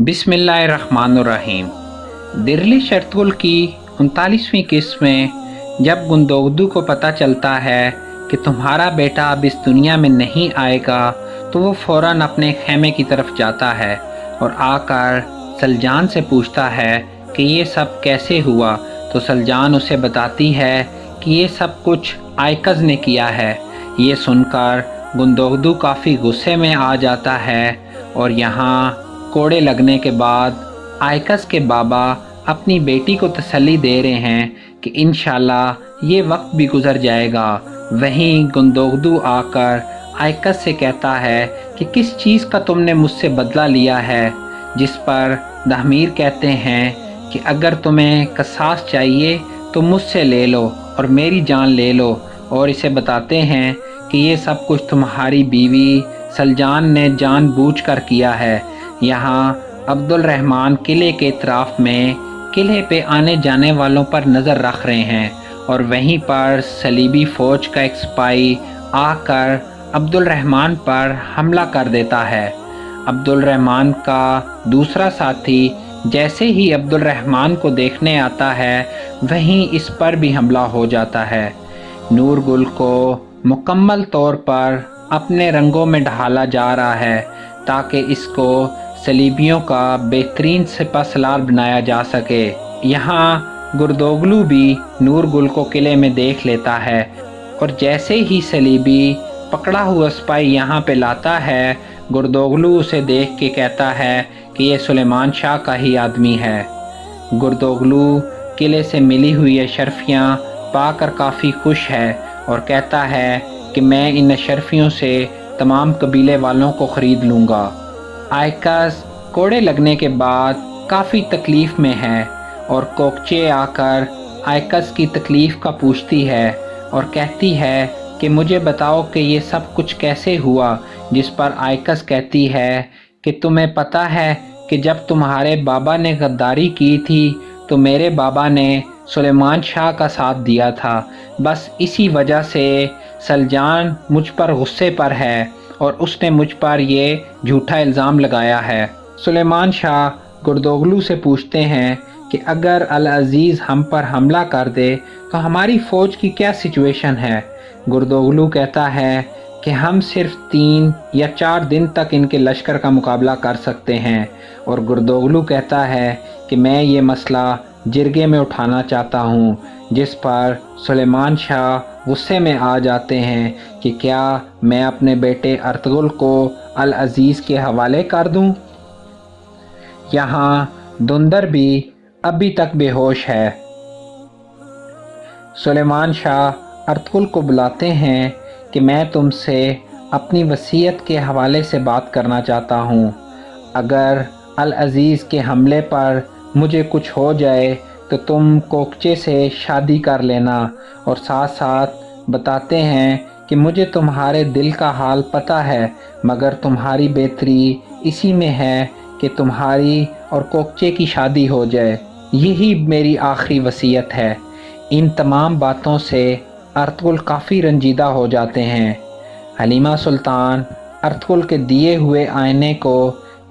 बिस्मिल्लाहिर्रहमानुर्रहीम। दिरली शर्तुल की 39वीं किस्त में जब गुंदोगदू को पता चलता है कि तुम्हारा बेटा अब इस दुनिया में नहीं आएगा तो वो फ़ौरन अपने खेमे की तरफ जाता है और आकर सलजान से पूछता है कि ये सब कैसे हुआ। तो सलजान उसे बताती है कि ये सब कुछ आयकज़ ने किया है। ये सुनकर गुंदोगदू काफ़ी गुस्से में आ जाता है और यहाँ कोड़े लगने के बाद आयकज़ के बाबा अपनी बेटी को तसल्ली दे रहे हैं कि इंशाल्लाह ये वक्त भी गुज़र जाएगा। वहीं गुंदोगदू आकर आयकज़ से कहता है कि किस चीज़ का तुमने मुझसे बदला लिया है। जिस पर दहमीर कहते हैं कि अगर तुम्हें कसास चाहिए तो मुझसे ले लो और मेरी जान ले लो, और इसे बताते हैं कि ये सब कुछ तुम्हारी बीवी सलजान ने जानबूझकर किया है। यहाँ अब्दुल रहमान किले के इतराफ़ में किले पे आने जाने वालों पर नज़र रख रहे हैं और वहीं पर सलीबी फ़ौज का एक सिपाही आकर अब्दुल रहमान पर हमला कर देता है। अब्दुल रहमान का दूसरा साथी जैसे ही अब्दुल रहमान को देखने आता है वहीं इस पर भी हमला हो जाता है। नूरगुल को मुकम्मल तौर पर अपने रंगों में ढाला जा रहा है ताकि इसको सलीबियों का बेहतरीन सिपहसालार बनाया जा सके। यहाँ गुरदोगलू भी नूरगुल को किले में देख लेता है और जैसे ही सलीबी पकड़ा हुआ सिपाही यहाँ पे लाता है, गुरदोगलू उसे देख के कहता है कि ये सुलेमान शाह का ही आदमी है। गुरदोगलू किले से मिली हुई अशरफियाँ पाकर काफ़ी खुश है और कहता है कि मैं इन अशरफियों से तमाम कबीले वालों को ख़रीद लूँगा। आयकज़ कोड़े लगने के बाद काफ़ी तकलीफ़ में है और कोकचे आकर आयकज़ की तकलीफ़ का पूछती है और कहती है कि मुझे बताओ कि ये सब कुछ कैसे हुआ। जिस पर आयकज़ कहती है कि तुम्हें पता है कि जब तुम्हारे बाबा ने गद्दारी की थी तो मेरे बाबा ने सुलेमान शाह का साथ दिया था। बस इसी वजह से सलजान मुझ पर गुस्से पर है और उसने मुझ पर ये झूठा इल्ज़ाम लगाया है। सुलेमान शाह गुरदोगलू से पूछते हैं कि अगर अल अज़ीज़ हम पर हमला कर दे तो हमारी फ़ौज की क्या सिचुएशन है। गुरदोगलू कहता है कि हम सिर्फ 3 या 4 दिन तक इनके लश्कर का मुकाबला कर सकते हैं। और गुरदोगलू कहता है कि मैं ये मसला जिरगे में उठाना चाहता हूँ। जिस पर सुलेमान शाह गुस्से में आ जाते हैं कि क्या मैं अपने बेटे अर्तुगरुल को अल अज़ीज़ के हवाले कर दूँ। यहाँ दुंदर भी अभी तक बेहोश है। सुलेमान शाह अर्तुगरुल को बुलाते हैं कि मैं तुमसे अपनी वसीयत के हवाले से बात करना चाहता हूँ। अगर अल अज़ीज़ के हमले पर मुझे कुछ हो जाए तो तुम कोकचे से शादी कर लेना। और साथ साथ बताते हैं कि मुझे तुम्हारे दिल का हाल पता है, मगर तुम्हारी बेहतरी इसी में है कि तुम्हारी और कोकचे की शादी हो जाए। यही मेरी आखिरी वसीयत है। इन तमाम बातों से अर्तुगरुल काफ़ी रंजीदा हो जाते हैं। हलीमा सुल्तान अर्तुगरुल के दिए हुए आईने को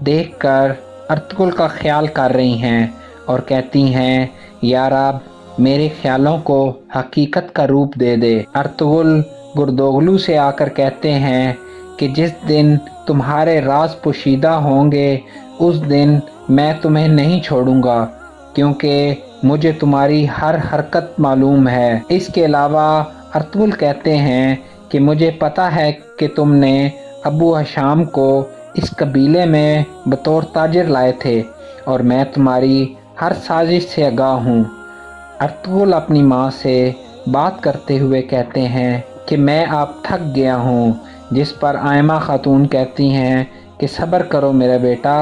देखकर अर्तुगरुल का ख्याल कर रही हैं और कहती हैं, या रब मेरे ख्यालों को हकीकत का रूप दे दे। अर्तुगरुल गुरदोगलू से आकर कहते हैं कि जिस दिन तुम्हारे राज पोशीदा होंगे उस दिन मैं तुम्हें नहीं छोड़ूंगा, क्योंकि मुझे तुम्हारी हर हरकत मालूम है। इसके अलावा अर्तुगरुल कहते हैं कि मुझे पता है कि तुमने अबू हशाम को इस कबीले में बतौर ताजिर लाए थे और मैं तुम्हारी हर साजिश से आगाह हूँ। अर्तुगरुल अपनी माँ से बात करते हुए कहते हैं कि मैं अब थक गया हूँ। जिस पर आयमा खातून कहती हैं कि सब्र करो मेरा बेटा।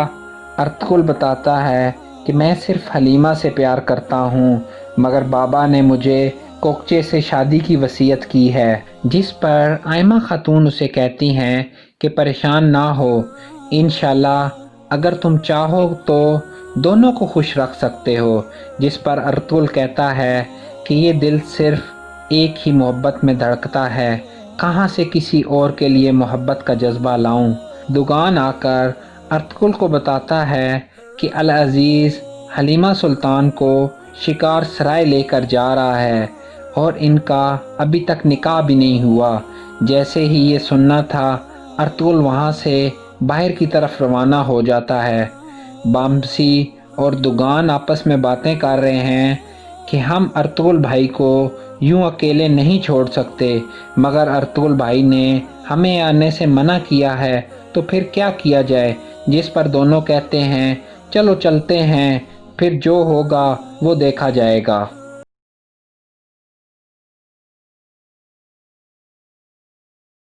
अर्तुगरुल बताता है कि मैं सिर्फ हलीमा से प्यार करता हूँ, मगर बाबा ने मुझे कोकचे से शादी की वसीयत की है। जिस पर आयमा खातून उसे कहती हैं कि परेशान ना हो, इंशाल्लाह अगर तुम चाहो तो दोनों को खुश रख सकते हो। जिस पर अर्तुगरुल कहता है कि ये दिल सिर्फ एक ही मोहब्बत में धड़कता है, कहाँ से किसी और के लिए मोहब्बत का जज्बा लाऊं। दुगान आकर अर्तुगरुल को बताता है کہ العزیز حلیمہ سلطان کو شکار سرائے لے کر جا رہا ہے اور ان کا ابھی تک نکاح بھی نہیں ہوا۔ جیسے ہی یہ سننا تھا ارطغرل وہاں سے باہر کی طرف روانہ ہو جاتا ہے۔ بامسی اور دوگان آپس میں باتیں کر رہے ہیں کہ ہم ارطغرل بھائی کو یوں اکیلے نہیں چھوڑ سکتے، مگر ارطغرل بھائی نے ہمیں آنے سے منع کیا ہے تو پھر کیا کیا جائے، جس پر دونوں کہتے ہیں چلو چلتے ہیں، پھر جو ہوگا وہ دیکھا جائے گا۔